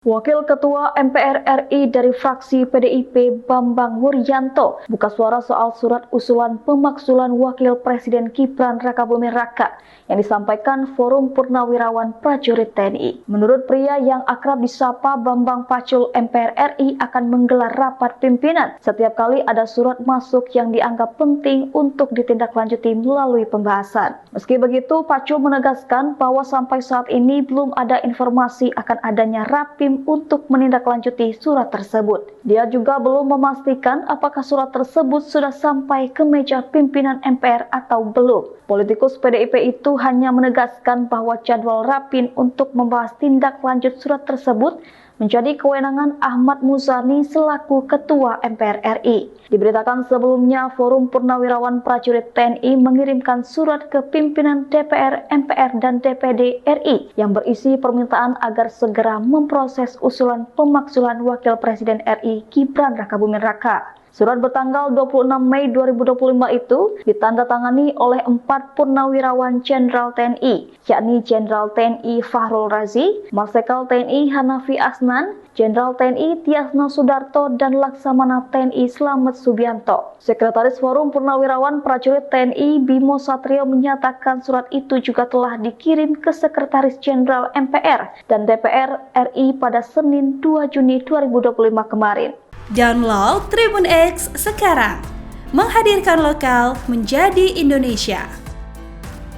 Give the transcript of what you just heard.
Wakil Ketua MPR RI dari fraksi PDIP Bambang Wuryanto buka suara soal surat usulan pemakzulan Wakil Presiden Gibran Rakabuming Raka yang disampaikan Forum Purnawirawan Prajurit TNI. Menurut pria yang akrab disapa Bambang Pacul, MPR RI akan menggelar rapat pimpinan setiap kali ada surat masuk yang dianggap penting untuk ditindaklanjuti melalui pembahasan. Meski begitu, Pacul menegaskan bahwa sampai saat ini belum ada informasi akan adanya rapim untuk menindaklanjuti surat tersebut. Dia juga belum memastikan apakah surat tersebut sudah sampai ke meja pimpinan MPR atau belum. Politikus PDIP itu hanya menegaskan bahwa jadwal rapim untuk membahas tindak lanjut surat tersebut menjadi kewenangan Ahmad Muzani selaku Ketua MPR RI. Diberitakan sebelumnya, Forum Purnawirawan Prajurit TNI mengirimkan surat ke pimpinan DPR, MPR, dan DPD RI yang berisi permintaan agar segera memproses usulan pemakzulan Wakil Presiden RI Gibran Rakabuming Raka. Surat bertanggal 26 Mei 2025 itu ditandatangani oleh 4 purnawirawan Jenderal TNI, yakni Jenderal TNI Fahrul Razi, Marsikal TNI Hanafi Asnan, Jenderal TNI Tiasno Sudarto, dan Laksamana TNI Slamet Subianto. Sekretaris Forum Purnawirawan Prajurit TNI Bimo Satrio menyatakan surat itu juga telah dikirim ke Sekretaris Jenderal MPR dan DPR RI pada Senin 2 Juni 2025 kemarin. Download Tribun X sekarang, menghadirkan lokal menjadi Indonesia.